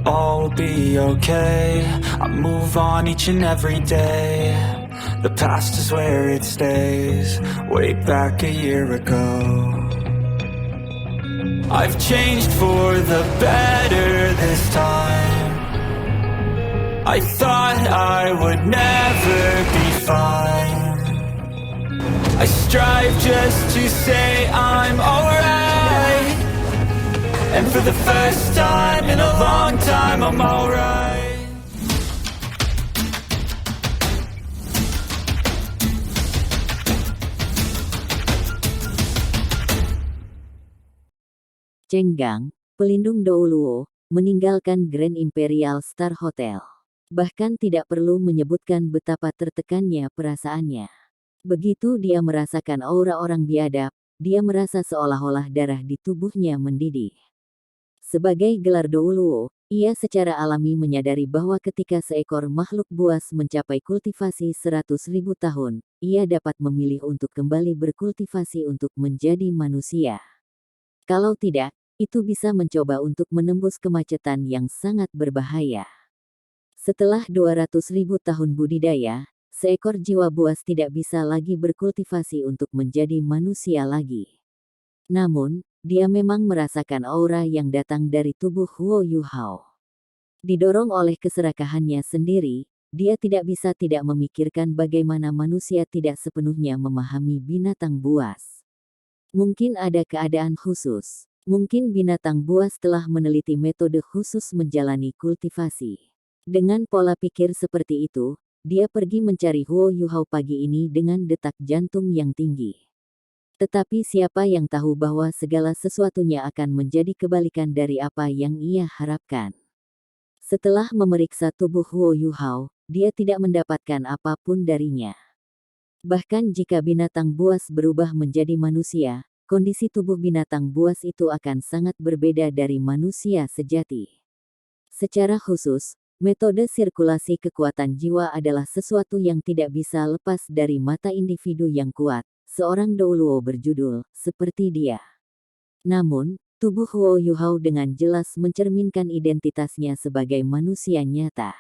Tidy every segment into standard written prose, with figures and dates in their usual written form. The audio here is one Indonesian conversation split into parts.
all will be okay. I move on each and every day. The past is where it stays. Way back a year ago, I've changed for the better this time. I thought I would never be fine. I strive just to say I'm alright, and for the first time in a long time I'm alright. Chenggang, pelindung Douluo, meninggalkan Grand Imperial Star Hotel. Bahkan tidak perlu menyebutkan betapa tertekannya perasaannya. Begitu dia merasakan aura orang biadab, dia merasa seolah-olah darah di tubuhnya mendidih. Sebagai gelar Douluo, ia secara alami menyadari bahwa ketika seekor makhluk buas mencapai kultivasi 100.000 tahun, ia dapat memilih untuk kembali berkultivasi untuk menjadi manusia. Kalau tidak, itu bisa mencoba untuk menembus kemacetan yang sangat berbahaya. Setelah 200.000 tahun budidaya, seekor jiwa buas tidak bisa lagi berkultivasi untuk menjadi manusia lagi. Namun, dia memang merasakan aura yang datang dari tubuh Huo Yuhao. Didorong oleh keserakahannya sendiri, dia tidak bisa tidak memikirkan bagaimana manusia tidak sepenuhnya memahami binatang buas. Mungkin ada keadaan khusus. Mungkin binatang buas telah meneliti metode khusus menjalani kultivasi. Dengan pola pikir seperti itu, dia pergi mencari Huo Yuhao pagi ini dengan detak jantung yang tinggi. Tetapi siapa yang tahu bahwa segala sesuatunya akan menjadi kebalikan dari apa yang ia harapkan. Setelah memeriksa tubuh Huo Yuhao, dia tidak mendapatkan apapun darinya. Bahkan jika binatang buas berubah menjadi manusia, kondisi tubuh binatang buas itu akan sangat berbeda dari manusia sejati. Secara khusus, metode sirkulasi kekuatan jiwa adalah sesuatu yang tidak bisa lepas dari mata individu yang kuat, seorang Douluo berjudul, seperti dia. Namun, tubuh Huo Yuhao dengan jelas mencerminkan identitasnya sebagai manusia nyata.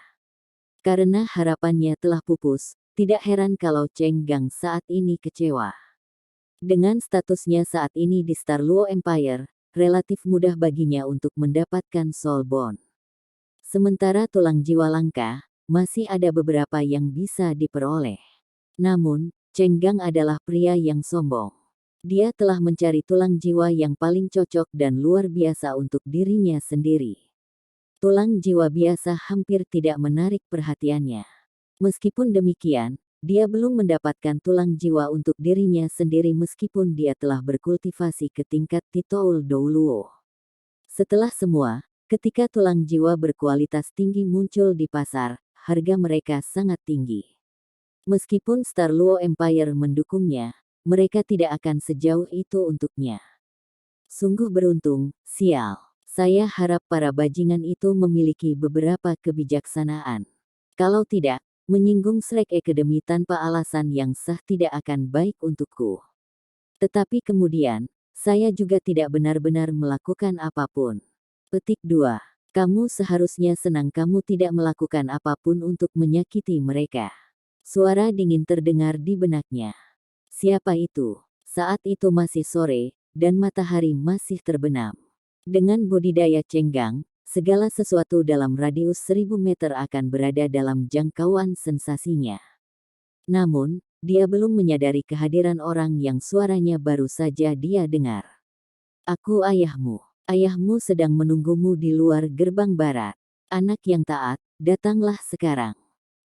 Karena harapannya telah pupus, tidak heran kalau Chenggang saat ini kecewa. Dengan statusnya saat ini di Star Luo Empire, relatif mudah baginya untuk mendapatkan Soul Bone. Sementara tulang jiwa langka, masih ada beberapa yang bisa diperoleh. Namun, Chenggang adalah pria yang sombong. Dia telah mencari tulang jiwa yang paling cocok dan luar biasa untuk dirinya sendiri. Tulang jiwa biasa hampir tidak menarik perhatiannya. Meskipun demikian, dia belum mendapatkan tulang jiwa untuk dirinya sendiri meskipun dia telah berkultivasi ke tingkat Titoul Douluo. Setelah semua, ketika tulang jiwa berkualitas tinggi muncul di pasar, harga mereka sangat tinggi. Meskipun Star Luo Empire mendukungnya, mereka tidak akan sejauh itu untuknya. Sungguh beruntung, sial. Saya harap para bajingan itu memiliki beberapa kebijaksanaan. Kalau tidak, menyinggung Shrek Academy tanpa alasan yang sah tidak akan baik untukku. Tetapi kemudian, saya juga tidak benar-benar melakukan apapun. Petik 2. Kamu seharusnya senang kamu tidak melakukan apapun untuk menyakiti mereka. Suara dingin terdengar di benaknya. Siapa itu? Saat itu masih sore, dan matahari masih terbenam. Dengan budidaya Chenggang, segala sesuatu dalam radius 1000 meter akan berada dalam jangkauan sensasinya. Namun, dia belum menyadari kehadiran orang yang suaranya baru saja dia dengar. Aku ayahmu. Ayahmu sedang menunggumu di luar gerbang barat. Anak yang taat, datanglah sekarang.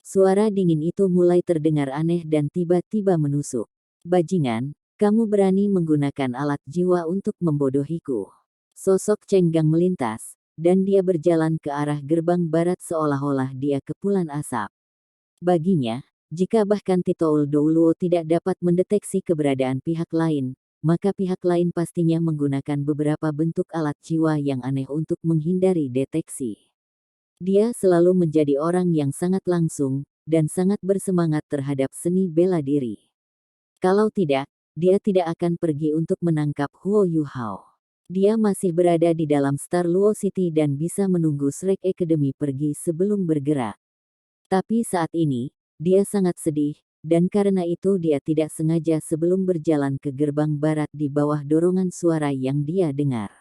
Suara dingin itu mulai terdengar aneh dan tiba-tiba menusuk. Bajingan, kamu berani menggunakan alat jiwa untuk membodohiku. Sosok Chenggang melintas, dan dia berjalan ke arah gerbang barat seolah-olah dia kepulan asap. Baginya, jika bahkan Titoul Douluo tidak dapat mendeteksi keberadaan pihak lain, maka pihak lain pastinya menggunakan beberapa bentuk alat jiwa yang aneh untuk menghindari deteksi. Dia selalu menjadi orang yang sangat langsung, dan sangat bersemangat terhadap seni bela diri. Kalau tidak, dia tidak akan pergi untuk menangkap Huo Yuhao. Dia masih berada di dalam Star Luo City dan bisa menunggu Shrek Academy pergi sebelum bergerak. Tapi saat ini, dia sangat sedih, dan karena itu dia tidak sengaja sebelum berjalan ke gerbang barat di bawah dorongan suara yang dia dengar.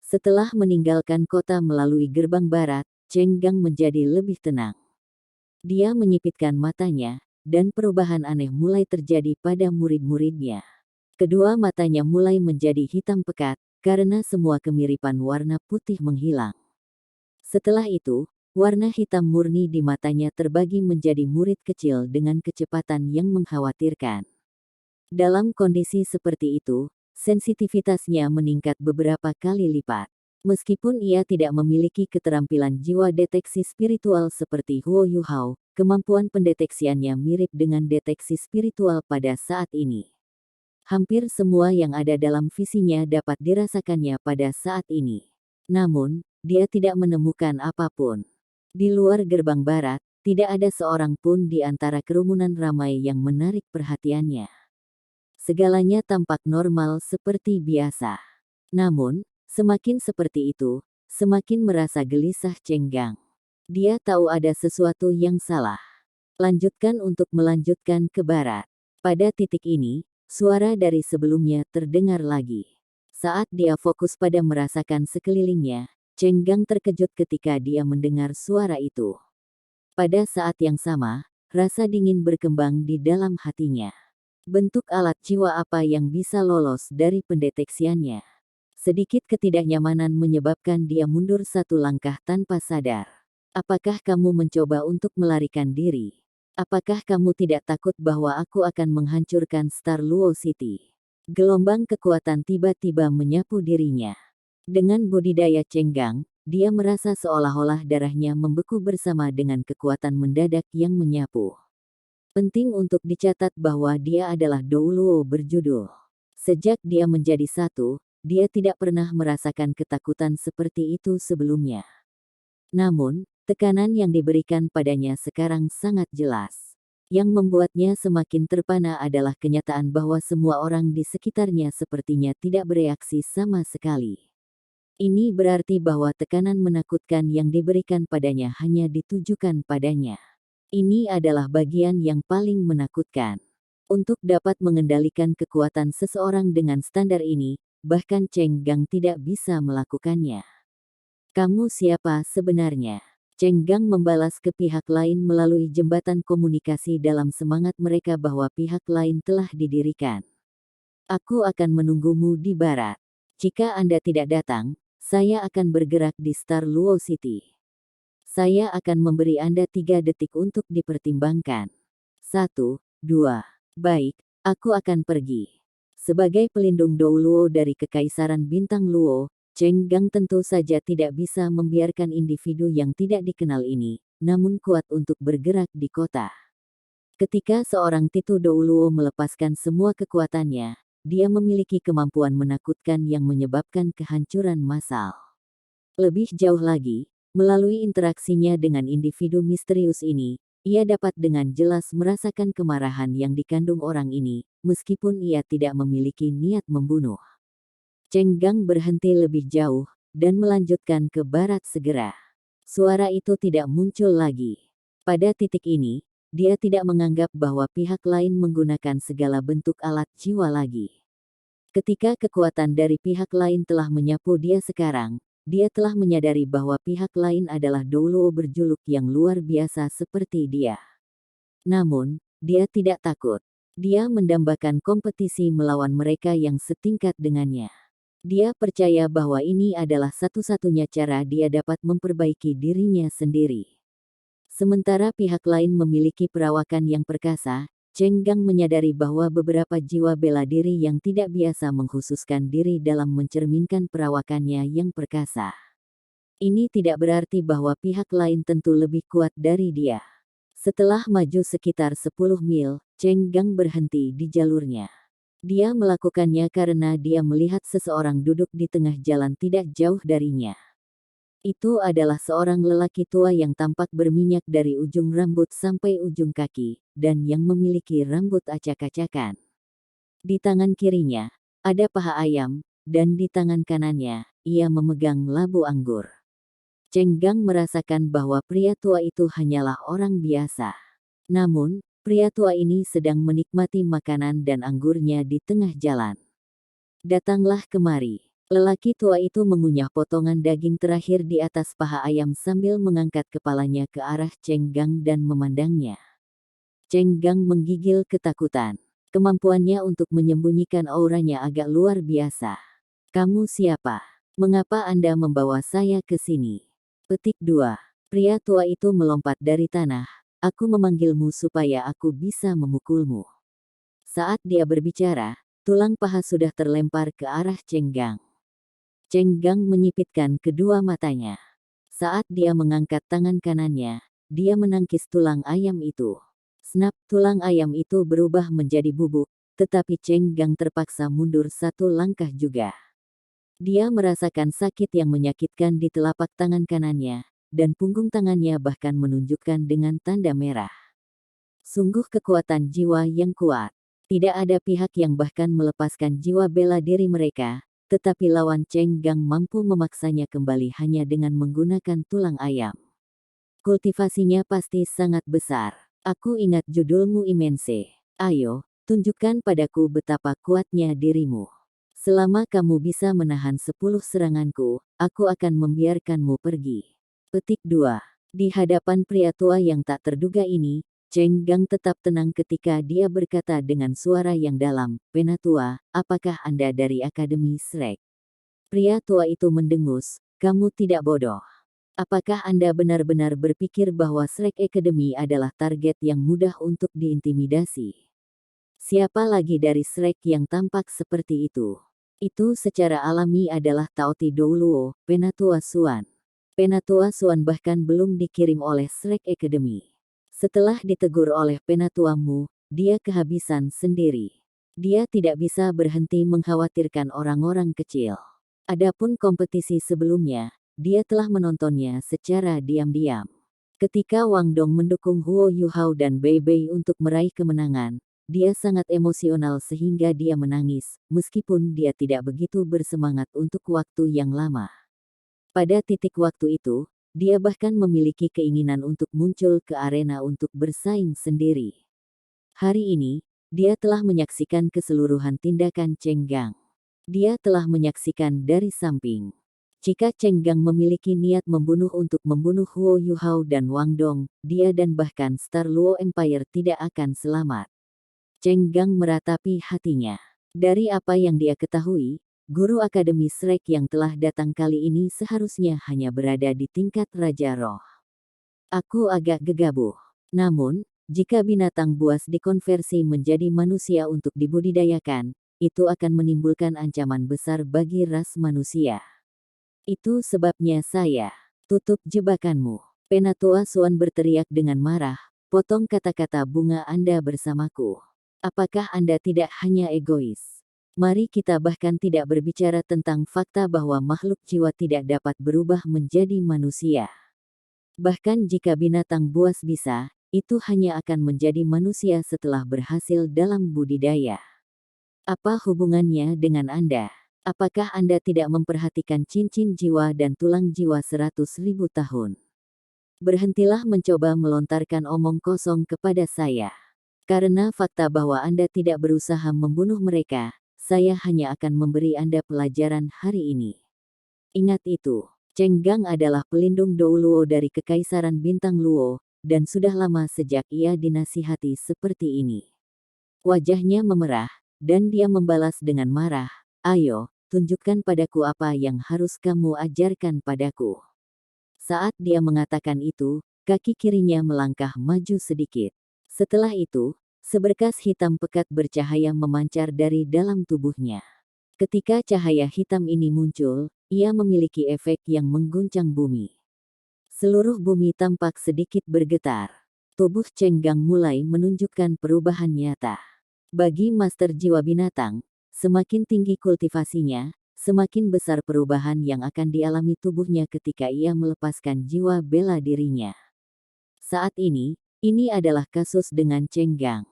Setelah meninggalkan kota melalui gerbang barat, Cheng Gang menjadi lebih tenang. Dia menyipitkan matanya, dan perubahan aneh mulai terjadi pada murid-muridnya. Kedua matanya mulai menjadi hitam pekat, karena semua kemiripan warna putih menghilang. Setelah itu, warna hitam murni di matanya terbagi menjadi murid kecil dengan kecepatan yang mengkhawatirkan. Dalam kondisi seperti itu, sensitivitasnya meningkat beberapa kali lipat. Meskipun ia tidak memiliki keterampilan jiwa deteksi spiritual seperti Huo Yuhao, kemampuan pendeteksiannya mirip dengan deteksi spiritual pada saat ini. Hampir semua yang ada dalam visinya dapat dirasakannya pada saat ini. Namun, dia tidak menemukan apapun. Di luar gerbang barat, tidak ada seorang pun di antara kerumunan ramai yang menarik perhatiannya. Segalanya tampak normal seperti biasa. Namun, semakin seperti itu, semakin merasa gelisah Cheng Gang. Dia tahu ada sesuatu yang salah. Lanjutkan untuk melanjutkan ke barat. Pada titik ini, suara dari sebelumnya terdengar lagi. Saat dia fokus pada merasakan sekelilingnya, Cheng Gang terkejut ketika dia mendengar suara itu. Pada saat yang sama, rasa dingin berkembang di dalam hatinya. Bentuk alat jiwa apa yang bisa lolos dari pendeteksiannya? Sedikit ketidaknyamanan menyebabkan dia mundur satu langkah tanpa sadar. Apakah kamu mencoba untuk melarikan diri? Apakah kamu tidak takut bahwa aku akan menghancurkan Star Luo City? Gelombang kekuatan tiba-tiba menyapu dirinya. Dengan budidaya Cheng Gang, dia merasa seolah-olah darahnya membeku bersama dengan kekuatan mendadak yang menyapu. Penting untuk dicatat bahwa dia adalah Dou Luo berjudul. Sejak dia menjadi satu, dia tidak pernah merasakan ketakutan seperti itu sebelumnya. Namun, tekanan yang diberikan padanya sekarang sangat jelas. Yang membuatnya semakin terpana adalah kenyataan bahwa semua orang di sekitarnya sepertinya tidak bereaksi sama sekali. Ini berarti bahwa tekanan menakutkan yang diberikan padanya hanya ditujukan padanya. Ini adalah bagian yang paling menakutkan. Untuk dapat mengendalikan kekuatan seseorang dengan standar ini, bahkan Cheng Gang tidak bisa melakukannya. Kamu siapa sebenarnya? Cheng Gang membalas ke pihak lain melalui jembatan komunikasi dalam semangat mereka bahwa pihak lain telah didirikan. Aku akan menunggumu di barat. Jika Anda tidak datang, saya akan bergerak di Star Luo City. Saya akan memberi Anda 3 detik untuk dipertimbangkan. 1, 2. Baik, aku akan pergi. Sebagai pelindung Dou Luo dari Kekaisaran Bintang Luo, Cheng Gang tentu saja tidak bisa membiarkan individu yang tidak dikenal ini, namun kuat untuk bergerak di kota. Ketika seorang Titu Dou Luo melepaskan semua kekuatannya, dia memiliki kemampuan menakutkan yang menyebabkan kehancuran massal. Lebih jauh lagi, melalui interaksinya dengan individu misterius ini, ia dapat dengan jelas merasakan kemarahan yang dikandung orang ini, meskipun ia tidak memiliki niat membunuh. Cheng Gang berhenti lebih jauh, dan melanjutkan ke barat segera. Suara itu tidak muncul lagi. Pada titik ini, dia tidak menganggap bahwa pihak lain menggunakan segala bentuk alat jiwa lagi. Ketika kekuatan dari pihak lain telah menyapu dia sekarang, dia telah menyadari bahwa pihak lain adalah Dou Luo berjuluk yang luar biasa seperti dia. Namun, dia tidak takut. Dia mendambakan kompetisi melawan mereka yang setingkat dengannya. Dia percaya bahwa ini adalah satu-satunya cara dia dapat memperbaiki dirinya sendiri. Sementara pihak lain memiliki perawakan yang perkasa, Cheng Gang menyadari bahwa beberapa jiwa bela diri yang tidak biasa mengkhususkan diri dalam mencerminkan perawakannya yang perkasa. Ini tidak berarti bahwa pihak lain tentu lebih kuat dari dia. Setelah maju sekitar 10 mil, Cheng Gang berhenti di jalurnya. Dia melakukannya karena dia melihat seseorang duduk di tengah jalan tidak jauh darinya. Itu adalah seorang lelaki tua yang tampak berminyak dari ujung rambut sampai ujung kaki, dan yang memiliki rambut acak-acakan. Di tangan kirinya, ada paha ayam, dan di tangan kanannya, ia memegang labu anggur. Cheng Gang merasakan bahwa pria tua itu hanyalah orang biasa. Namun, pria tua ini sedang menikmati makanan dan anggurnya di tengah jalan. Datanglah kemari. Lelaki tua itu mengunyah potongan daging terakhir di atas paha ayam sambil mengangkat kepalanya ke arah Cheng Gang dan memandangnya. Cheng Gang menggigil ketakutan. Kemampuannya untuk menyembunyikan auranya agak luar biasa. Kamu siapa? Mengapa Anda membawa saya ke sini? Petik 2. Pria tua itu melompat dari tanah. Aku memanggilmu supaya aku bisa memukulmu. Saat dia berbicara, tulang paha sudah terlempar ke arah Cheng Gang. Cheng Gang menyipitkan kedua matanya. Saat dia mengangkat tangan kanannya, dia menangkis tulang ayam itu. Snap, tulang ayam itu berubah menjadi bubuk, tetapi Cheng Gang terpaksa mundur satu langkah juga. Dia merasakan sakit yang menyakitkan di telapak tangan kanannya, dan punggung tangannya bahkan menunjukkan dengan tanda merah. Sungguh kekuatan jiwa yang kuat. Tidak ada pihak yang bahkan melepaskan jiwa bela diri mereka, tetapi lawan Cheng Gang mampu memaksanya kembali hanya dengan menggunakan tulang ayam. Kultivasinya pasti sangat besar. Aku ingat judulmu Imense. Ayo, tunjukkan padaku betapa kuatnya dirimu. Selama kamu bisa menahan 10 seranganku, aku akan membiarkanmu pergi. Petik 2. Di hadapan pria tua yang tak terduga ini, Cheng Gang tetap tenang ketika dia berkata dengan suara yang dalam, "Penatua, apakah Anda dari Akademi Shrek?" Pria tua itu mendengus, "Kamu tidak bodoh. Apakah Anda benar-benar berpikir bahwa Shrek Academy adalah target yang mudah untuk diintimidasi? Siapa lagi dari Shrek yang tampak seperti itu? Itu secara alami adalah Taoti Douluo, Penatua Suan. Penatua Suan bahkan belum dikirim oleh Shrek Academy. Setelah ditegur oleh penatuamu, dia kehabisan sendiri. Dia tidak bisa berhenti mengkhawatirkan orang-orang kecil. Adapun kompetisi sebelumnya, dia telah menontonnya secara diam-diam. Ketika Wang Dong mendukung Huo Yuhao dan Bei Bei untuk meraih kemenangan, dia sangat emosional sehingga dia menangis, meskipun dia tidak begitu bersemangat untuk waktu yang lama. Pada titik waktu itu, dia bahkan memiliki keinginan untuk muncul ke arena untuk bersaing sendiri. Hari ini, dia telah menyaksikan keseluruhan tindakan Cheng Gang. Dia telah menyaksikan dari samping. Jika Cheng Gang memiliki niat membunuh untuk membunuh Huo Yuhao dan Wang Dong, dia dan bahkan Star Luo Empire tidak akan selamat. Cheng Gang meratapi hatinya. Dari apa yang dia ketahui, guru Akademi Shrek yang telah datang kali ini seharusnya hanya berada di tingkat Raja Roh. Aku agak gegabah. Namun, jika binatang buas dikonversi menjadi manusia untuk dibudidayakan, itu akan menimbulkan ancaman besar bagi ras manusia. Itu sebabnya saya tutup jebakanmu. Penatua Suan berteriak dengan marah, potong kata-kata bunga Anda bersamaku. Apakah Anda tidak hanya egois? Mari kita bahkan tidak berbicara tentang fakta bahwa makhluk jiwa tidak dapat berubah menjadi manusia. Bahkan jika binatang buas bisa, itu hanya akan menjadi manusia setelah berhasil dalam budidaya. Apa hubungannya dengan Anda? Apakah Anda tidak memperhatikan cincin jiwa dan tulang jiwa 100.000 tahun? Berhentilah mencoba melontarkan omong kosong kepada saya. Karena fakta bahwa Anda tidak berusaha membunuh mereka, saya hanya akan memberi Anda pelajaran hari ini. Ingat itu, Cheng Gang adalah pelindung Dou Luo dari Kekaisaran Bintang Luo, dan sudah lama sejak ia dinasihati seperti ini. Wajahnya memerah, dan dia membalas dengan marah, "Ayo, tunjukkan padaku apa yang harus kamu ajarkan padaku." Saat dia mengatakan itu, kaki kirinya melangkah maju sedikit. Setelah itu, seberkas hitam pekat bercahaya memancar dari dalam tubuhnya. Ketika cahaya hitam ini muncul, ia memiliki efek yang mengguncang bumi. Seluruh bumi tampak sedikit bergetar. Tubuh Cheng Gang mulai menunjukkan perubahan nyata. Bagi Master Jiwa Binatang, semakin tinggi kultivasinya, semakin besar perubahan yang akan dialami tubuhnya ketika ia melepaskan jiwa bela dirinya. Saat ini adalah kasus dengan Cheng Gang.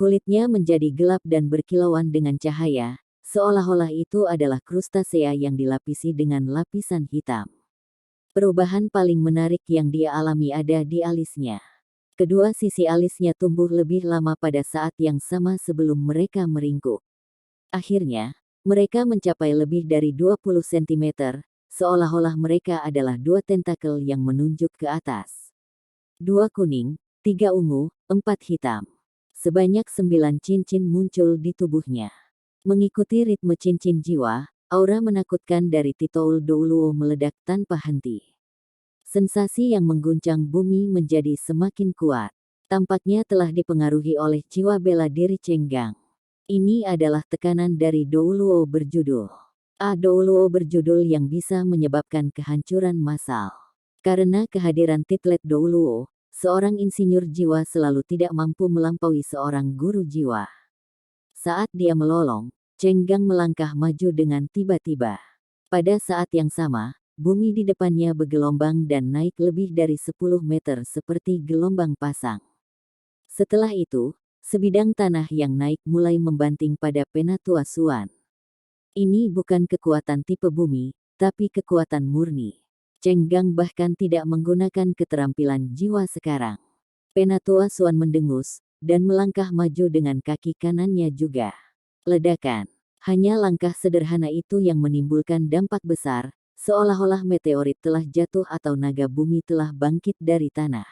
Kulitnya menjadi gelap dan berkilauan dengan cahaya, seolah-olah itu adalah krustasea yang dilapisi dengan lapisan hitam. Perubahan paling menarik yang dia alami ada di alisnya. Kedua sisi alisnya tumbuh lebih lama pada saat yang sama sebelum mereka meringkuk. Akhirnya, mereka mencapai lebih dari 20 cm, seolah-olah mereka adalah dua tentakel yang menunjuk ke atas. 2 kuning, 3 ungu, 4 hitam. Sebanyak 9 cincin muncul di tubuhnya. Mengikuti ritme cincin jiwa, aura menakutkan dari Titoul Douluo meledak tanpa henti. Sensasi yang mengguncang bumi menjadi semakin kuat. Tampaknya telah dipengaruhi oleh jiwa bela diri Cenggang. Ini adalah tekanan dari Douluo berjudul. Douluo berjudul yang bisa menyebabkan kehancuran massal. Karena kehadiran Titlet Douluo, seorang insinyur jiwa selalu tidak mampu melampaui seorang guru jiwa. Saat dia melolong, Cenggang melangkah maju dengan tiba-tiba. Pada saat yang sama, bumi di depannya bergelombang dan naik lebih dari 10 meter seperti gelombang pasang. Setelah itu, sebidang tanah yang naik mulai membanting pada Penatua Suan. Ini bukan kekuatan tipe bumi, tapi kekuatan murni. Cenggang bahkan tidak menggunakan keterampilan jiwa sekarang. Penatua Suan mendengus, dan melangkah maju dengan kaki kanannya juga. Ledakan. Hanya langkah sederhana itu yang menimbulkan dampak besar, seolah-olah meteorit telah jatuh atau naga bumi telah bangkit dari tanah.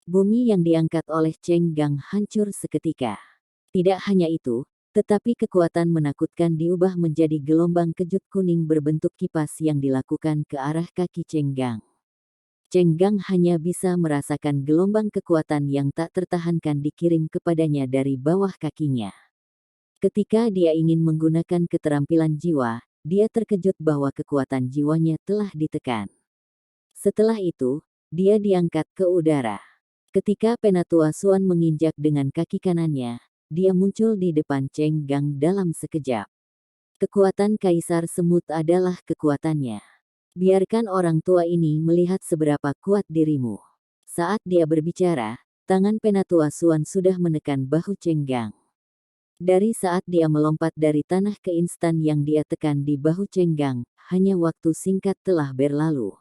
Bumi yang diangkat oleh Cenggang hancur seketika. Tidak hanya itu, tetapi kekuatan menakutkan diubah menjadi gelombang kejut kuning berbentuk kipas yang dilakukan ke arah kaki Cenggang. Cenggang hanya bisa merasakan gelombang kekuatan yang tak tertahankan dikirim kepadanya dari bawah kakinya. Ketika dia ingin menggunakan keterampilan jiwa, dia terkejut bahwa kekuatan jiwanya telah ditekan. Setelah itu, dia diangkat ke udara. Ketika Penatua Suan menginjak dengan kaki kanannya, dia muncul di depan Cenggang dalam sekejap. Kekuatan Kaisar Semut adalah kekuatannya. Biarkan orang tua ini melihat seberapa kuat dirimu. Saat dia berbicara, tangan Penatua Suan sudah menekan bahu Cenggang. Dari saat dia melompat dari tanah ke instan yang dia tekan di bahu Cenggang, hanya waktu singkat telah berlalu.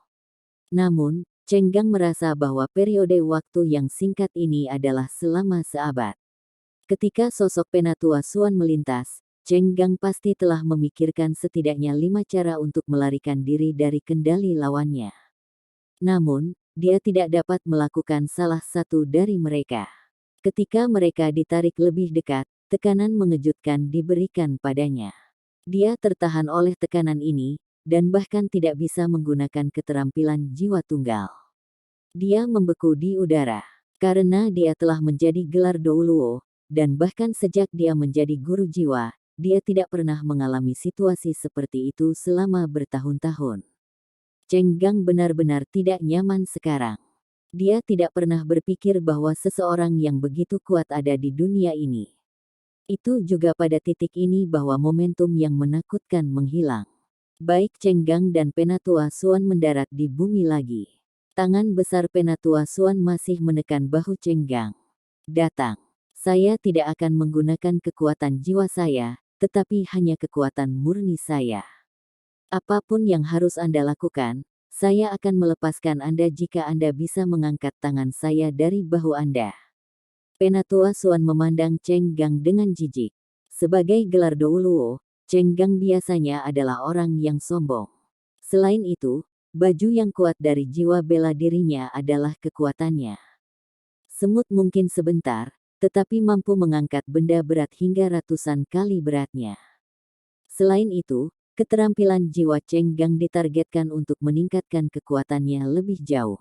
Namun, Cenggang merasa bahwa periode waktu yang singkat ini adalah selama seabad. Ketika sosok Penatua Suan melintas, Cenggang pasti telah memikirkan setidaknya 5 cara untuk melarikan diri dari kendali lawannya. Namun, dia tidak dapat melakukan salah satu dari mereka. Ketika mereka ditarik lebih dekat, tekanan mengejutkan diberikan padanya. Dia tertahan oleh tekanan ini, dan bahkan tidak bisa menggunakan keterampilan jiwa tunggal. Dia membeku di udara. Karena dia telah menjadi gelar Douluo, dan bahkan sejak dia menjadi guru jiwa, dia tidak pernah mengalami situasi seperti itu selama bertahun-tahun. Cenggang benar-benar tidak nyaman sekarang. Dia tidak pernah berpikir bahwa seseorang yang begitu kuat ada di dunia ini. Itu juga pada titik ini bahwa momentum yang menakutkan menghilang. Baik Cenggang dan Penatua Suan mendarat di bumi lagi. Tangan besar Penatua Suan masih menekan bahu Cenggang. Datang. Saya tidak akan menggunakan kekuatan jiwa saya, tetapi hanya kekuatan murni saya. Apapun yang harus Anda lakukan, saya akan melepaskan Anda jika Anda bisa mengangkat tangan saya dari bahu Anda. Penatua Suan memandang Cenggang dengan jijik. Sebagai gelar Douluo, Cenggang biasanya adalah orang yang sombong. Selain itu, baju yang kuat dari jiwa bela dirinya adalah kekuatannya. Semut mungkin sebentar, tetapi mampu mengangkat benda berat hingga ratusan kali beratnya. Selain itu, keterampilan jiwa Cenggang ditargetkan untuk meningkatkan kekuatannya lebih jauh.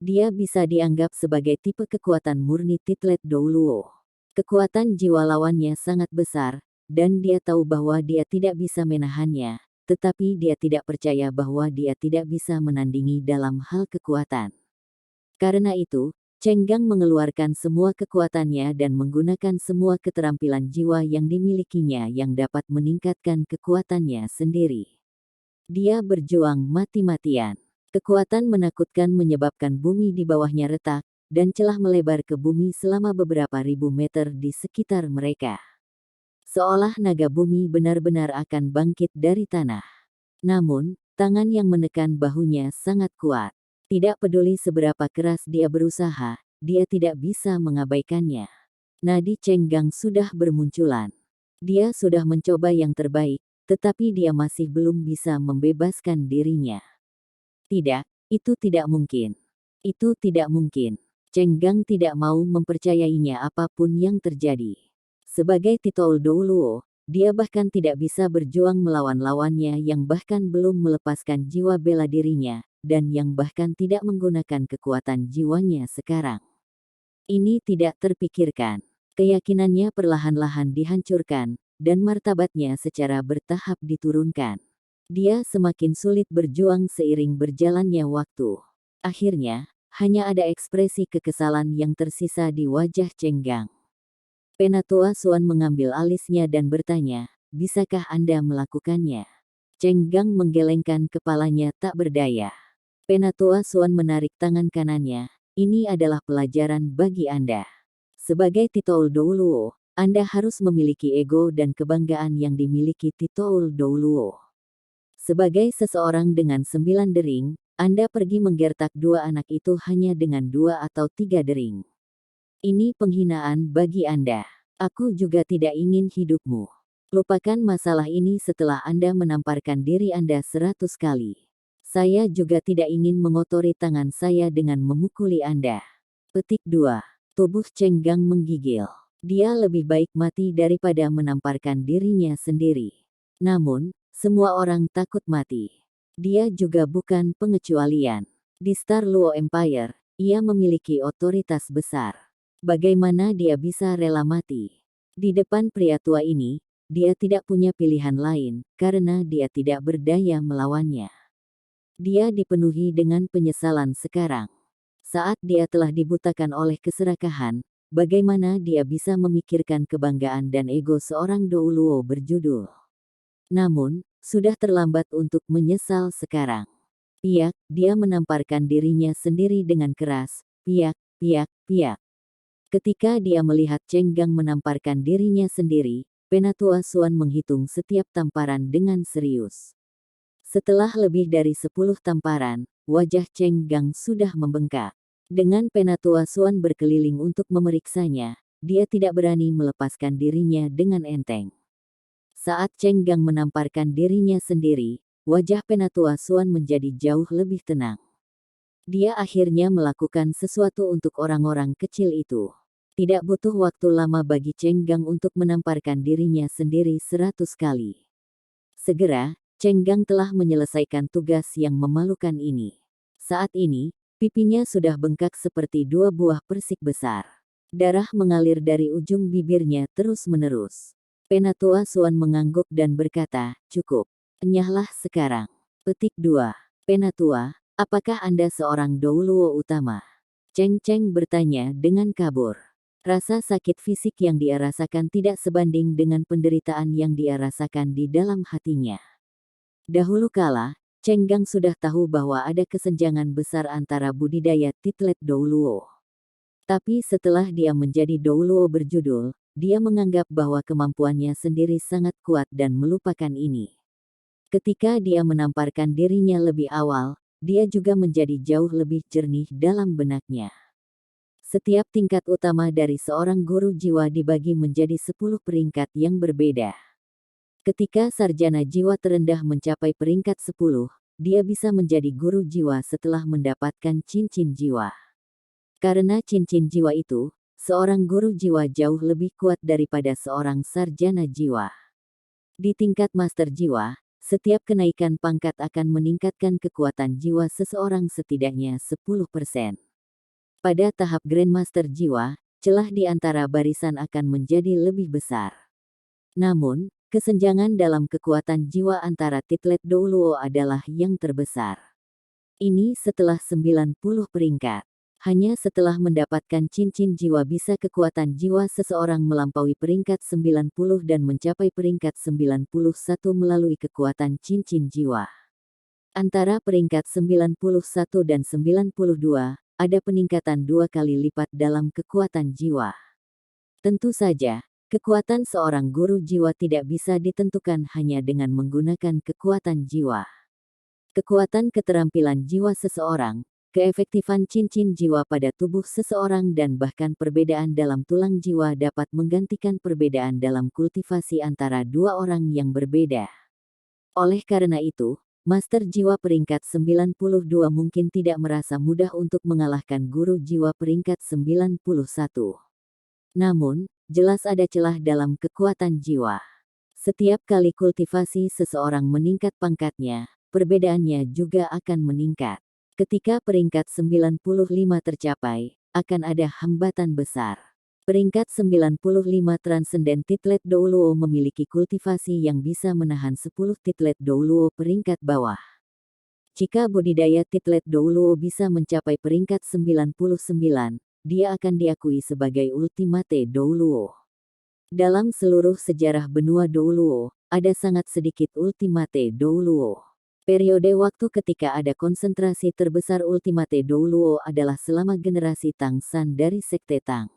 Dia bisa dianggap sebagai tipe kekuatan murni Titlet Douluo. Kekuatan jiwa lawannya sangat besar, dan dia tahu bahwa dia tidak bisa menahannya, tetapi dia tidak percaya bahwa dia tidak bisa menandingi dalam hal kekuatan. Karena itu, Cenggang mengeluarkan semua kekuatannya dan menggunakan semua keterampilan jiwa yang dimilikinya yang dapat meningkatkan kekuatannya sendiri. Dia berjuang mati-matian. Kekuatan menakutkan menyebabkan bumi di bawahnya retak, dan celah melebar ke bumi selama beberapa ribu meter di sekitar mereka. seolah naga bumi benar-benar akan bangkit dari tanah. Namun, tangan yang menekan bahunya sangat kuat. Tidak peduli seberapa keras dia berusaha, dia tidak bisa mengabaikannya. Nadi Cenggang sudah bermunculan. Dia sudah mencoba yang terbaik, tetapi dia masih belum bisa membebaskan dirinya. Tidak, itu tidak mungkin. Itu tidak mungkin. Cenggang tidak mau mempercayainya apapun yang terjadi. Sebagai Titoul Douluo, dia bahkan tidak bisa berjuang melawan lawannya yang bahkan belum melepaskan jiwa bela dirinya, dan yang bahkan tidak menggunakan kekuatan jiwanya sekarang. Ini tidak terpikirkan. Keyakinannya perlahan-lahan dihancurkan, dan martabatnya secara bertahap diturunkan. Dia semakin sulit berjuang seiring berjalannya waktu. Akhirnya, hanya ada ekspresi kekesalan yang tersisa di wajah Cenggang. Penatua Suan mengambil alisnya dan bertanya, bisakah Anda melakukannya? Cenggang menggelengkan kepalanya tak berdaya. Penatua Suan menarik tangan kanannya, ini adalah pelajaran bagi Anda. Sebagai Titoul Douluo, Anda harus memiliki ego dan kebanggaan yang dimiliki Titoul Douluo. Sebagai seseorang dengan 9 dering, Anda pergi menggertak 2 anak itu hanya dengan 2 atau 3 dering. Ini penghinaan bagi Anda. Aku juga tidak ingin hidupmu. Lupakan masalah ini setelah Anda menamparkan diri Anda 100 kali. Saya juga tidak ingin mengotori tangan saya dengan memukuli Anda. Petik 2. Tubuh Cenggang menggigil. Dia lebih baik mati daripada menamparkan dirinya sendiri. Namun, semua orang takut mati. Dia juga bukan pengecualian. Di Star Luo Empire, ia memiliki otoritas besar. Bagaimana dia bisa rela mati? Di depan pria tua ini, dia tidak punya pilihan lain, karena dia tidak berdaya melawannya. Dia dipenuhi dengan penyesalan sekarang. Saat dia telah dibutakan oleh keserakahan, bagaimana dia bisa memikirkan kebanggaan dan ego seorang Douluo berjudul. Namun, sudah terlambat untuk menyesal sekarang. Piak, dia menamparkan dirinya sendiri dengan keras, piak, piak, piak. Ketika dia melihat Cenggang menamparkan dirinya sendiri, Penatua Suan menghitung setiap tamparan dengan serius. Setelah lebih dari 10 tamparan, wajah Cenggang sudah membengkak. Dengan Penatua Suan berkeliling untuk memeriksanya, dia tidak berani melepaskan dirinya dengan enteng. Saat Cenggang menamparkan dirinya sendiri, wajah Penatua Suan menjadi jauh lebih tenang. Dia akhirnya melakukan sesuatu untuk orang-orang kecil itu. Tidak butuh waktu lama bagi Cenggang untuk menamparkan dirinya sendiri 100 kali. Segera, Cenggang telah menyelesaikan tugas yang memalukan ini. Saat ini, pipinya sudah bengkak seperti 2 buah persik besar. Darah mengalir dari ujung bibirnya terus-menerus. Penatua Suan mengangguk dan berkata, cukup. Enyahlah sekarang. Petik 2. Penatua, apakah Anda seorang Douluo utama? Ceng-Ceng bertanya dengan kabur. Rasa sakit fisik yang dia rasakan tidak sebanding dengan penderitaan yang dia rasakan di dalam hatinya. Dahulu kala, Cenggang sudah tahu bahwa ada kesenjangan besar antara budidaya titlet Douluo. Tapi setelah dia menjadi Douluo berjudul, dia menganggap bahwa kemampuannya sendiri sangat kuat dan melupakan ini. Ketika dia menamparkan dirinya lebih awal, dia juga menjadi jauh lebih jernih dalam benaknya. Setiap tingkat utama dari seorang guru jiwa dibagi menjadi 10 peringkat yang berbeda. Ketika sarjana jiwa terendah mencapai peringkat 10, dia bisa menjadi guru jiwa setelah mendapatkan cincin jiwa. Karena cincin jiwa itu, seorang guru jiwa jauh lebih kuat daripada seorang sarjana jiwa. Di tingkat master jiwa, setiap kenaikan pangkat akan meningkatkan kekuatan jiwa seseorang setidaknya 10%. Pada tahap Grandmaster jiwa, celah di antara barisan akan menjadi lebih besar. Namun, kesenjangan dalam kekuatan jiwa antara titlet Douluo adalah yang terbesar. Ini setelah 90 peringkat. Hanya setelah mendapatkan cincin jiwa bisa kekuatan jiwa seseorang melampaui peringkat 90 dan mencapai peringkat 91 melalui kekuatan cincin jiwa. Antara peringkat 91 dan 92, ada peningkatan 2 kali lipat dalam kekuatan jiwa. Tentu saja, Kekuatan seorang guru jiwa tidak bisa ditentukan hanya dengan menggunakan kekuatan jiwa. Kekuatan keterampilan jiwa seseorang, keefektifan cincin jiwa pada tubuh seseorang dan bahkan perbedaan dalam tulang jiwa dapat menggantikan perbedaan dalam kultivasi antara dua orang yang berbeda. Oleh karena itu, Master Jiwa peringkat 92 mungkin tidak merasa mudah untuk mengalahkan guru jiwa peringkat 91. Namun, jelas ada celah dalam kekuatan jiwa. Setiap kali kultivasi seseorang meningkat pangkatnya, perbedaannya juga akan meningkat. Ketika peringkat 95 tercapai, akan ada hambatan besar. Peringkat 95 Transcendent Titlet Douluo memiliki kultivasi yang bisa menahan 10 Titlet Douluo peringkat bawah. Jika budidaya Titlet Douluo bisa mencapai peringkat 99, dia akan diakui sebagai Ultimate Douluo. Dalam seluruh sejarah benua Douluo, ada sangat sedikit Ultimate Douluo. Periode waktu ketika ada konsentrasi terbesar Ultimate Douluo adalah selama generasi Tang San dari Sekte Tang.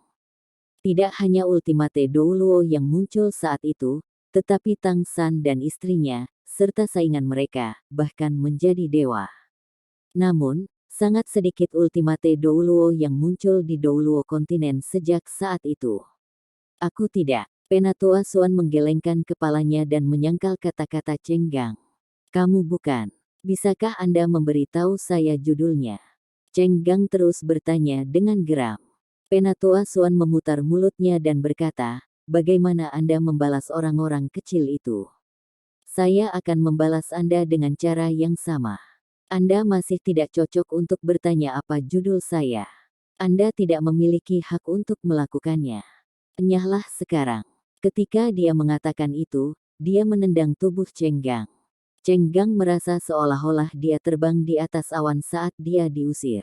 Tidak hanya Ultimate Douluo yang muncul saat itu, tetapi Tang San dan istrinya, serta saingan mereka, bahkan menjadi dewa. Namun, sangat sedikit Ultimate Douluo yang muncul di Douluo kontinen sejak saat itu. Aku tidak. Penatua Xuan menggelengkan kepalanya dan menyangkal kata-kata Cheng Gang. Kamu bukan. Bisakah Anda memberitahu saya judulnya? Cheng Gang terus bertanya dengan geram. Penatua Xuan memutar mulutnya dan berkata, bagaimana Anda membalas orang-orang kecil itu? Saya akan membalas Anda dengan cara yang sama. Anda masih tidak cocok untuk bertanya apa judul saya. Anda tidak memiliki hak untuk melakukannya. Enyahlah sekarang. Ketika dia mengatakan itu, dia menendang tubuh Cheng Gang. Cheng Gang merasa seolah-olah dia terbang di atas awan saat dia diusir.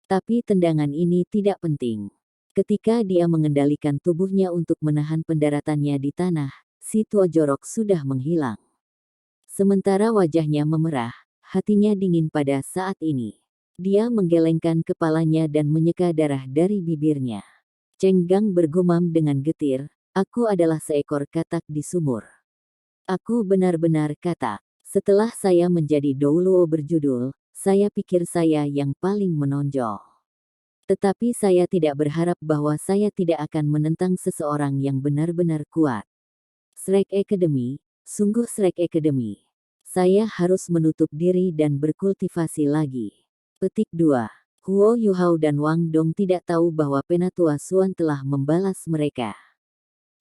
Tapi tendangan ini tidak penting. Ketika dia mengendalikan tubuhnya untuk menahan pendaratannya di tanah, si tua jorok sudah menghilang. Sementara wajahnya memerah, hatinya dingin pada saat ini. Dia menggelengkan kepalanya dan menyeka darah dari bibirnya. Cheng Gang bergumam dengan getir, aku adalah seekor katak di sumur. Aku benar-benar katak. Setelah saya menjadi Douluo berjudul, saya pikir saya yang paling menonjol. Tetapi saya tidak berharap bahwa saya tidak akan menentang seseorang yang benar-benar kuat. Shrek Academy, sungguh Shrek Academy. Saya harus menutup diri dan berkultivasi lagi. Petik 2. Huo Yuhao dan Wang Dong tidak tahu bahwa Penatua Xuan telah membalas mereka.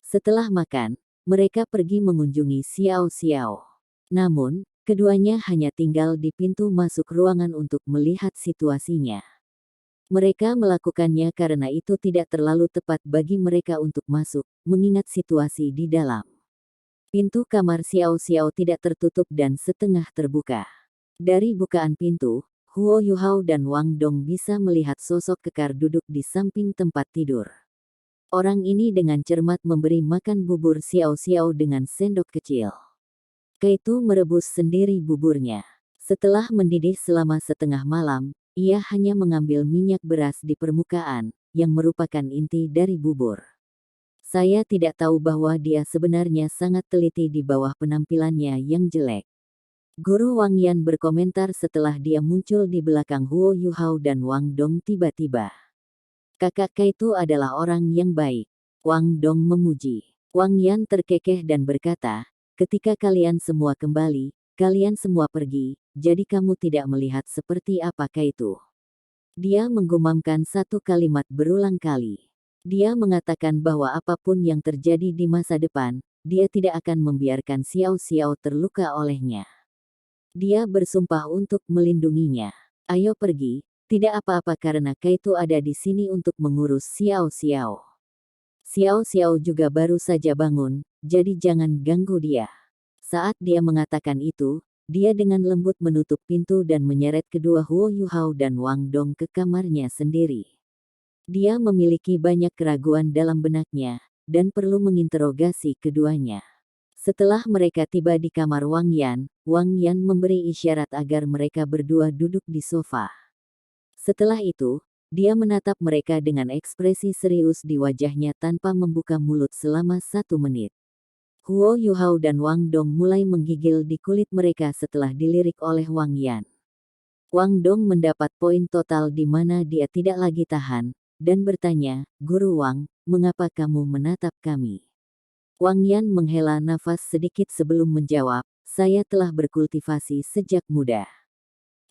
Setelah makan, mereka pergi mengunjungi Xiao Xiao. Namun, keduanya hanya tinggal di pintu masuk ruangan untuk melihat situasinya. Mereka melakukannya karena itu tidak terlalu tepat bagi mereka untuk masuk, mengingat situasi di dalam. Pintu kamar Xiao Xiao tidak tertutup dan setengah terbuka. Dari bukaan pintu, Huo Yuhao dan Wang Dong bisa melihat sosok kekar duduk di samping tempat tidur. Orang ini dengan cermat memberi makan bubur Xiao Xiao dengan sendok kecil. Kaitu merebus sendiri buburnya. Setelah mendidih selama setengah malam, ia hanya mengambil minyak beras di permukaan, yang merupakan inti dari bubur. Saya tidak tahu bahwa dia sebenarnya sangat teliti di bawah penampilannya yang jelek. Guru Wang Yan berkomentar setelah dia muncul di belakang Huo Yuhao dan Wang Dong tiba-tiba. Kakak Kaitu adalah orang yang baik. Wang Dong memuji. Wang Yan terkekeh dan berkata, ketika kalian semua kembali, kalian semua pergi, jadi kamu tidak melihat seperti apa Kaitu. Dia menggumamkan satu kalimat berulang kali. Dia mengatakan bahwa apapun yang terjadi di masa depan, dia tidak akan membiarkan Xiao Xiao terluka olehnya. Dia bersumpah untuk melindunginya. Ayo pergi. Tidak apa-apa karena Kaitu ada di sini untuk mengurus Xiao Xiao. Xiao Xiao juga baru saja bangun, jadi jangan ganggu dia. Saat dia mengatakan itu, dia dengan lembut menutup pintu dan menyeret kedua Huo Yuhao dan Wang Dong ke kamarnya sendiri. Dia memiliki banyak keraguan dalam benaknya, dan perlu menginterogasi keduanya. Setelah mereka tiba di kamar Wang Yan memberi isyarat agar mereka berdua duduk di sofa. Setelah itu, Dia menatap mereka dengan ekspresi serius di wajahnya tanpa membuka mulut selama 1 menit. Huo Yuhao dan Wang Dong mulai menggigil di kulit mereka setelah dilirik oleh Wang Yan. Wang Dong mendapat poin total di mana dia tidak lagi tahan, dan bertanya, "Guru Wang, mengapa kamu menatap kami?" Wang Yan menghela nafas sedikit sebelum menjawab, "Saya telah berkultivasi sejak muda.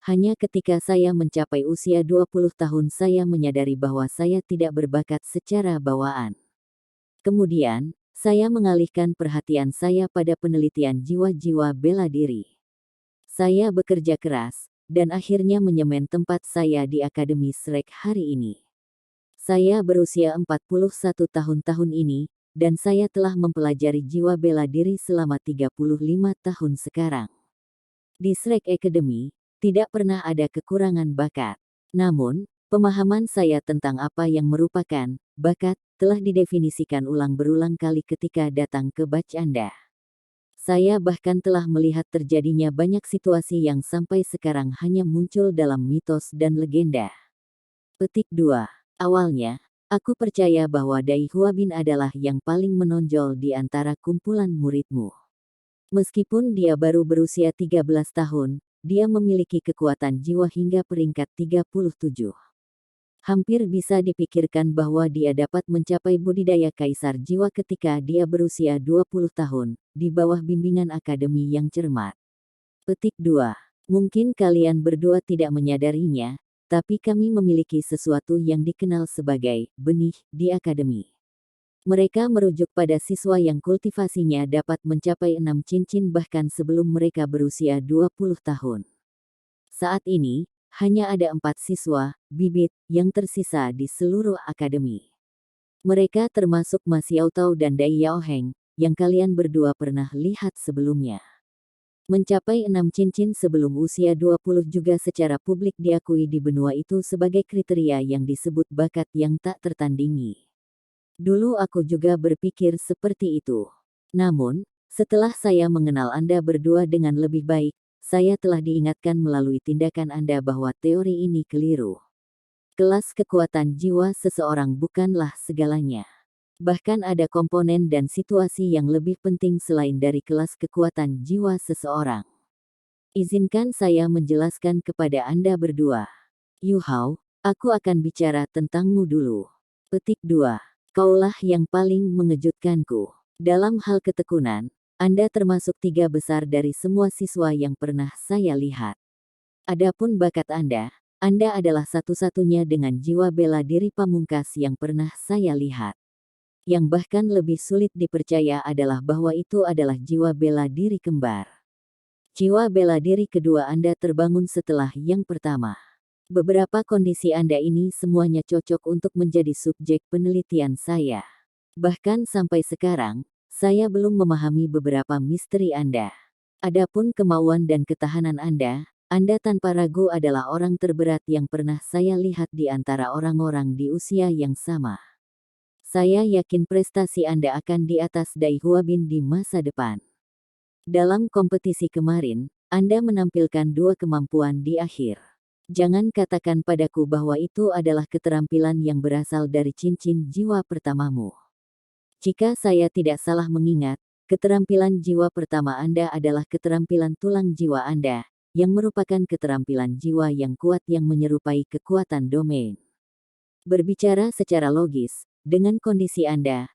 Hanya ketika saya mencapai usia 20 tahun saya menyadari bahwa saya tidak berbakat secara bawaan. Kemudian, saya mengalihkan perhatian saya pada penelitian jiwa-jiwa bela diri. Saya bekerja keras, dan akhirnya menyemen tempat saya di Akademi Shrek hari ini. Saya berusia 41 tahun ini, dan saya telah mempelajari jiwa bela diri selama 35 tahun sekarang. Di Shrek Academy, tidak pernah ada kekurangan bakat. Namun, pemahaman saya tentang apa yang merupakan bakat telah didefinisikan ulang berulang kali ketika datang ke batch Anda. Saya bahkan telah melihat terjadinya banyak situasi yang sampai sekarang hanya muncul dalam mitos dan legenda." Petik 2. Awalnya, aku percaya bahwa Dai Huabin adalah yang paling menonjol di antara kumpulan muridmu. Meskipun dia baru berusia 13 tahun, dia memiliki kekuatan jiwa hingga peringkat 37. Hampir bisa dipikirkan bahwa dia dapat mencapai budidaya kaisar jiwa ketika dia berusia 20 tahun, di bawah bimbingan akademi yang cermat. Petik 2. Mungkin kalian berdua tidak menyadarinya, tapi kami memiliki sesuatu yang dikenal sebagai benih di akademi. Mereka merujuk pada siswa yang kultivasinya dapat mencapai 6 cincin bahkan sebelum mereka berusia 20 tahun. Saat ini, hanya ada 4 siswa, bibit, yang tersisa di seluruh akademi. Mereka termasuk Ma Xiaotao dan Dai Yaoheng, yang kalian berdua pernah lihat sebelumnya. Mencapai 6 cincin sebelum usia 20 juga secara publik diakui di benua itu sebagai kriteria yang disebut bakat yang tak tertandingi. Dulu aku juga berpikir seperti itu. Namun, setelah saya mengenal Anda berdua dengan lebih baik, saya telah diingatkan melalui tindakan Anda bahwa teori ini keliru. Kelas kekuatan jiwa seseorang bukanlah segalanya. Bahkan ada komponen dan situasi yang lebih penting selain dari kelas kekuatan jiwa seseorang. Izinkan saya menjelaskan kepada Anda berdua. Yuhao, aku akan bicara tentangmu dulu. Petik 2. Kaulah yang paling mengejutkanku. Dalam hal ketekunan, Anda termasuk 3 besar dari semua siswa yang pernah saya lihat. Adapun bakat Anda adalah satu-satunya dengan jiwa bela diri pamungkas yang pernah saya lihat. Yang bahkan lebih sulit dipercaya adalah bahwa itu adalah jiwa bela diri kembar. Jiwa bela diri kedua Anda terbangun setelah yang pertama. Beberapa kondisi Anda ini semuanya cocok untuk menjadi subjek penelitian saya. Bahkan sampai sekarang, saya belum memahami beberapa misteri Anda. Adapun kemauan dan ketahanan Anda tanpa ragu adalah orang terberat yang pernah saya lihat di antara orang-orang di usia yang sama. Saya yakin prestasi Anda akan di atas Dai Huabin di masa depan. Dalam kompetisi kemarin, Anda menampilkan 2 kemampuan di akhir. Jangan katakan padaku bahwa itu adalah keterampilan yang berasal dari cincin jiwa pertamamu. Jika saya tidak salah mengingat, keterampilan jiwa pertama Anda adalah keterampilan tulang jiwa Anda, yang merupakan keterampilan jiwa yang kuat yang menyerupai kekuatan domain. Berbicara secara logis, dengan kondisi Anda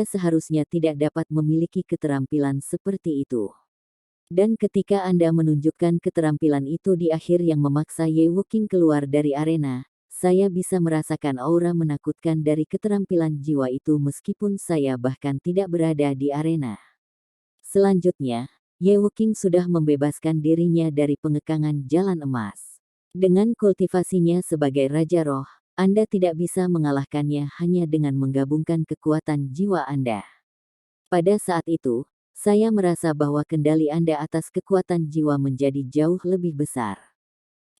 seharusnya tidak dapat memiliki keterampilan seperti itu. Dan ketika Anda menunjukkan keterampilan itu di akhir yang memaksa Ye Wuqing keluar dari arena, saya bisa merasakan aura menakutkan dari keterampilan jiwa itu meskipun saya bahkan tidak berada di arena. Selanjutnya, Ye Wuqing sudah membebaskan dirinya dari pengekangan jalan emas. Dengan kultivasinya sebagai Raja Roh, Anda tidak bisa mengalahkannya hanya dengan menggabungkan kekuatan jiwa Anda. Pada saat itu, saya merasa bahwa kendali Anda atas kekuatan jiwa menjadi jauh lebih besar.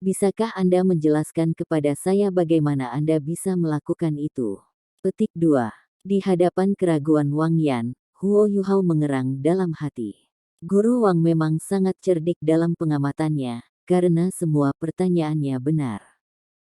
Bisakah Anda menjelaskan kepada saya bagaimana Anda bisa melakukan itu? Petik 2. Di hadapan keraguan Wang Yan, Huo Yuhao mengerang dalam hati. Guru Wang memang sangat cerdik dalam pengamatannya, karena semua pertanyaannya benar.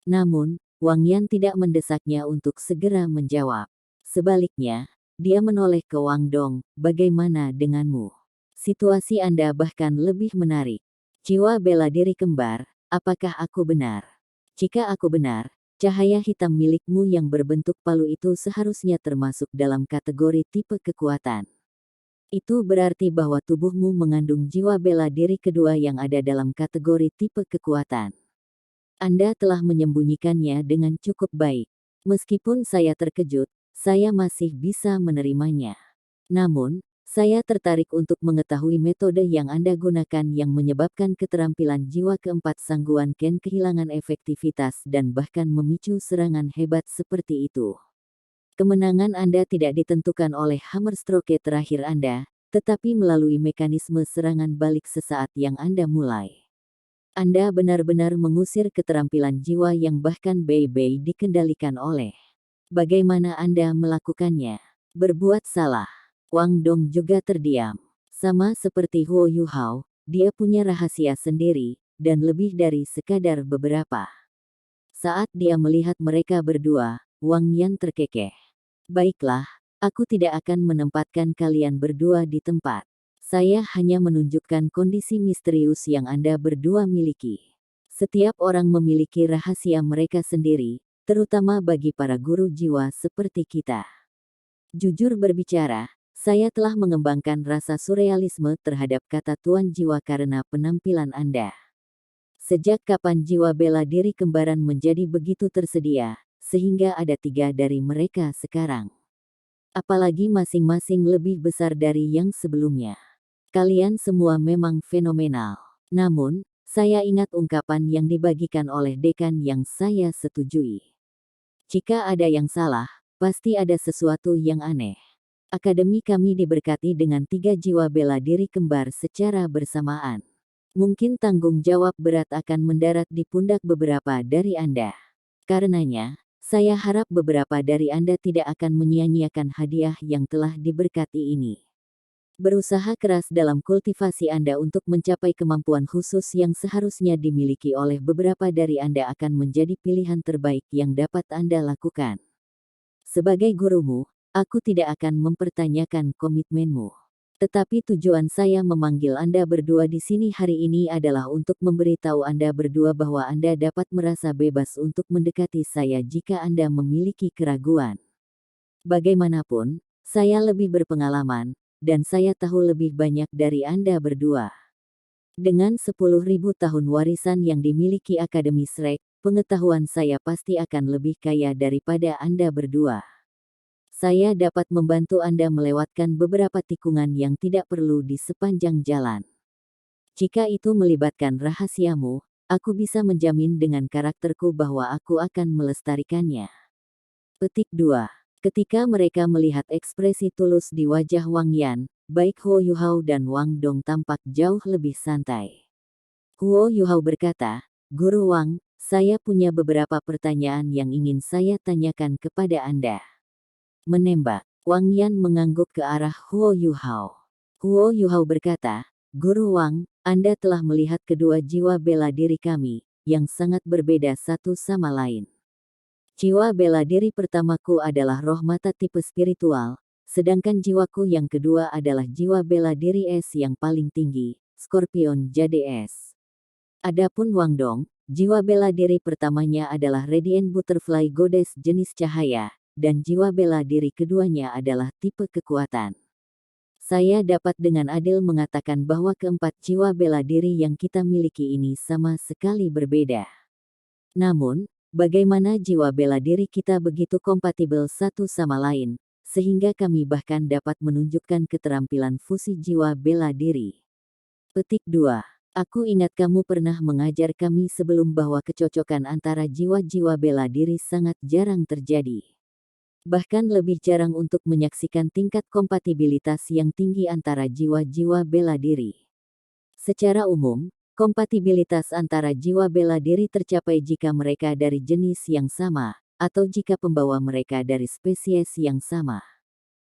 Namun, Wang Yan tidak mendesaknya untuk segera menjawab. Sebaliknya, dia menoleh ke Wang Dong, bagaimana denganmu? Situasi Anda bahkan lebih menarik. Jiwa bela diri kembar, apakah aku benar? Jika aku benar, cahaya hitam milikmu yang berbentuk palu itu seharusnya termasuk dalam kategori tipe kekuatan. Itu berarti bahwa tubuhmu mengandung jiwa bela diri kedua yang ada dalam kategori tipe kekuatan. Anda telah menyembunyikannya dengan cukup baik. Meskipun saya terkejut, saya masih bisa menerimanya. Namun, saya tertarik untuk mengetahui metode yang Anda gunakan yang menyebabkan keterampilan jiwa keempat Sangguan Ken kehilangan efektivitas dan bahkan memicu serangan hebat seperti itu. Kemenangan Anda tidak ditentukan oleh hammer stroke terakhir Anda, tetapi melalui mekanisme serangan balik sesaat yang Anda mulai. Anda benar-benar mengusir keterampilan jiwa yang bahkan Bei-Bei dikendalikan oleh. Bagaimana Anda melakukannya? Berbuat salah. Wang Dong juga terdiam. Sama seperti Huo Yuhao, dia punya rahasia sendiri, dan lebih dari sekadar beberapa. Saat dia melihat mereka berdua, Wang Yan terkekeh. Baiklah, aku tidak akan menempatkan kalian berdua di tempat. Saya hanya menunjukkan kondisi misterius yang Anda berdua miliki. Setiap orang memiliki rahasia mereka sendiri, terutama bagi para guru jiwa seperti kita. Jujur berbicara, saya telah mengembangkan rasa surrealisme terhadap kata tuan jiwa karena penampilan Anda. Sejak kapan jiwa bela diri kembaran menjadi begitu tersedia, sehingga ada 3 dari mereka sekarang? Apalagi masing-masing lebih besar dari yang sebelumnya. Kalian semua memang fenomenal. Namun, saya ingat ungkapan yang dibagikan oleh dekan yang saya setujui. Jika ada yang salah, pasti ada sesuatu yang aneh. Akademi kami diberkati dengan 3 jiwa bela diri kembar secara bersamaan. Mungkin tanggung jawab berat akan mendarat di pundak beberapa dari Anda. Karenanya, saya harap beberapa dari Anda tidak akan menyia-nyiakan hadiah yang telah diberkati ini. Berusaha keras dalam kultivasi Anda untuk mencapai kemampuan khusus yang seharusnya dimiliki oleh beberapa dari Anda akan menjadi pilihan terbaik yang dapat Anda lakukan. Sebagai gurumu, aku tidak akan mempertanyakan komitmenmu. Tetapi tujuan saya memanggil Anda berdua di sini hari ini adalah untuk memberitahu Anda berdua bahwa Anda dapat merasa bebas untuk mendekati saya jika Anda memiliki keraguan. Bagaimanapun, saya lebih berpengalaman, dan saya tahu lebih banyak dari Anda berdua. Dengan 10.000 tahun warisan yang dimiliki Akademi Shrek, pengetahuan saya pasti akan lebih kaya daripada Anda berdua. Saya dapat membantu Anda melewatkan beberapa tikungan yang tidak perlu di sepanjang jalan. Jika itu melibatkan rahasiamu, aku bisa menjamin dengan karakterku bahwa aku akan melestarikannya. Petik 2. Ketika mereka melihat ekspresi tulus di wajah Wang Yan, baik Huo Yuhao dan Wang Dong tampak jauh lebih santai. Huo Yuhao berkata, Guru Wang, saya punya beberapa pertanyaan yang ingin saya tanyakan kepada Anda. Menembak. Wang Yan mengangguk ke arah Huo Yuhao. Huo Yuhao berkata, Guru Wang, Anda telah melihat kedua jiwa bela diri kami, yang sangat berbeda satu sama lain. Jiwa bela diri pertamaku adalah roh mata tipe spiritual, sedangkan jiwaku yang kedua adalah jiwa bela diri es yang paling tinggi, Scorpion Jade Es. Adapun Wang Dong, jiwa bela diri pertamanya adalah Radiant Butterfly Goddess jenis cahaya, dan jiwa bela diri keduanya adalah tipe kekuatan. Saya dapat dengan adil mengatakan bahwa keempat jiwa bela diri yang kita miliki ini sama sekali berbeda. Namun, bagaimana jiwa bela diri kita begitu kompatibel satu sama lain, sehingga kami bahkan dapat menunjukkan keterampilan fusi jiwa bela diri. Petik 2. Aku ingat kamu pernah mengajar kami sebelum bahwa kecocokan antara jiwa-jiwa bela diri sangat jarang terjadi. Bahkan lebih jarang untuk menyaksikan tingkat kompatibilitas yang tinggi antara jiwa-jiwa bela diri. Secara umum, kompatibilitas antara jiwa bela diri tercapai jika mereka dari jenis yang sama, atau jika pembawa mereka dari spesies yang sama.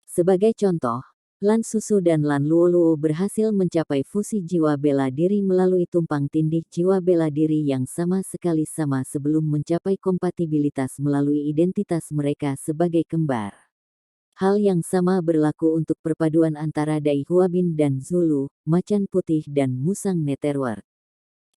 Sebagai contoh, Lan Susu dan Lan Luoluo berhasil mencapai fusi jiwa bela diri melalui tumpang tindih jiwa bela diri yang sama sekali sama sebelum mencapai kompatibilitas melalui identitas mereka sebagai kembar. Hal yang sama berlaku untuk perpaduan antara Dai Huabin dan Zulu, Macan Putih dan Musang Netherworld.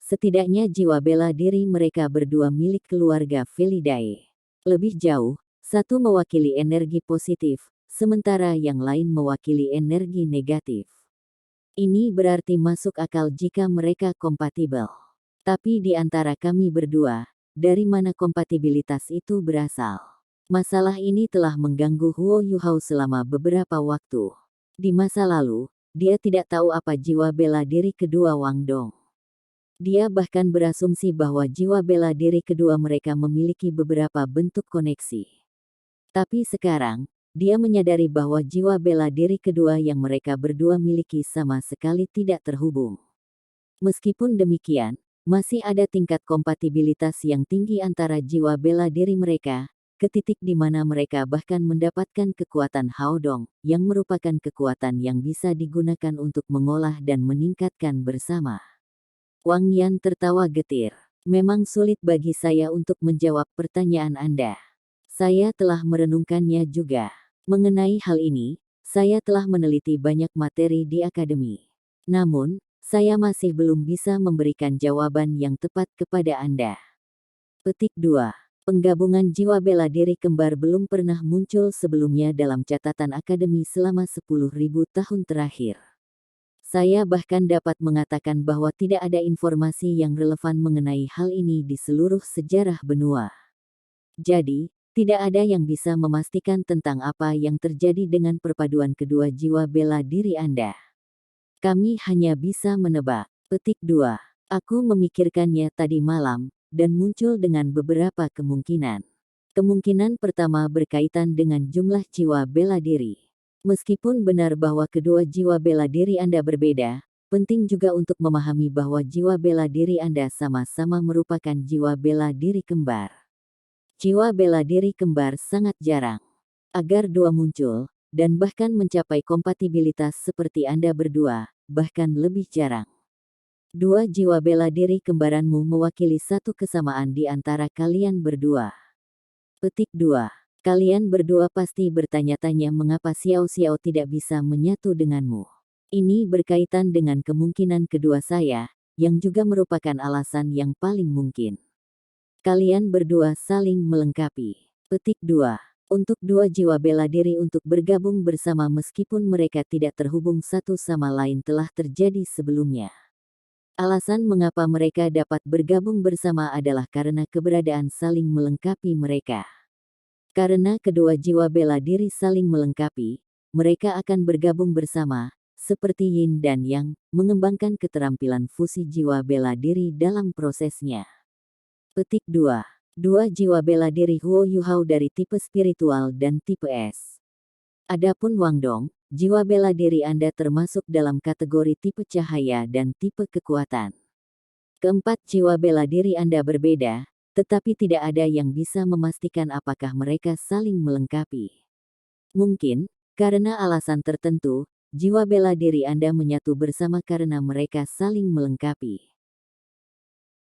Setidaknya jiwa bela diri mereka berdua milik keluarga Felidae. Lebih jauh, satu mewakili energi positif, sementara yang lain mewakili energi negatif. Ini berarti masuk akal jika mereka kompatibel. Tapi di antara kami berdua, dari mana kompatibilitas itu berasal? Masalah ini telah mengganggu Huo Yuhao selama beberapa waktu. Di masa lalu, dia tidak tahu apa jiwa bela diri kedua Wang Dong. Dia bahkan berasumsi bahwa jiwa bela diri kedua mereka memiliki beberapa bentuk koneksi. Tapi sekarang, dia menyadari bahwa jiwa bela diri kedua yang mereka berdua miliki sama sekali tidak terhubung. Meskipun demikian, masih ada tingkat kompatibilitas yang tinggi antara jiwa bela diri mereka, ke titik di mana mereka bahkan mendapatkan kekuatan Haodong, yang merupakan kekuatan yang bisa digunakan untuk mengolah dan meningkatkan bersama. Wang Yan tertawa getir. Memang sulit bagi saya untuk menjawab pertanyaan Anda. Saya telah merenungkannya juga. Mengenai hal ini, saya telah meneliti banyak materi di akademi. Namun, saya masih belum bisa memberikan jawaban yang tepat kepada Anda. Petik 2. Penggabungan jiwa bela diri kembar belum pernah muncul sebelumnya dalam catatan akademi selama 10.000 tahun terakhir. Saya bahkan dapat mengatakan bahwa tidak ada informasi yang relevan mengenai hal ini di seluruh sejarah benua. Jadi, tidak ada yang bisa memastikan tentang apa yang terjadi dengan perpaduan kedua jiwa bela diri Anda. Kami hanya bisa menebak. Petik 2. Aku memikirkannya tadi malam, dan muncul dengan beberapa kemungkinan. Kemungkinan pertama berkaitan dengan jumlah jiwa bela diri. Meskipun benar bahwa kedua jiwa bela diri Anda berbeda, penting juga untuk memahami bahwa jiwa bela diri Anda sama-sama merupakan jiwa bela diri kembar. Jiwa bela diri kembar sangat jarang. Agar dua muncul, dan bahkan mencapai kompatibilitas seperti Anda berdua, bahkan lebih jarang. Dua jiwa bela diri kembaranmu mewakili satu kesamaan di antara kalian berdua. Petik 2. Kalian berdua pasti bertanya-tanya mengapa Xiao Xiao tidak bisa menyatu denganmu. Ini berkaitan dengan kemungkinan kedua saya, yang juga merupakan alasan yang paling mungkin. Kalian berdua saling melengkapi. Petik 2. Untuk dua jiwa bela diri untuk bergabung bersama meskipun mereka tidak terhubung satu sama lain telah terjadi sebelumnya. Alasan mengapa mereka dapat bergabung bersama adalah karena keberadaan saling melengkapi mereka. Karena kedua jiwa bela diri saling melengkapi, mereka akan bergabung bersama, seperti Yin dan Yang, mengembangkan keterampilan fusi jiwa bela diri dalam prosesnya. Petik 2. Dua jiwa bela diri Huo Yuhao dari tipe spiritual dan tipe S. Adapun Wang Dong, jiwa bela diri Anda termasuk dalam kategori tipe cahaya dan tipe kekuatan. Keempat jiwa bela diri Anda berbeda, tetapi tidak ada yang bisa memastikan apakah mereka saling melengkapi. Mungkin, karena alasan tertentu, jiwa bela diri Anda menyatu bersama karena mereka saling melengkapi.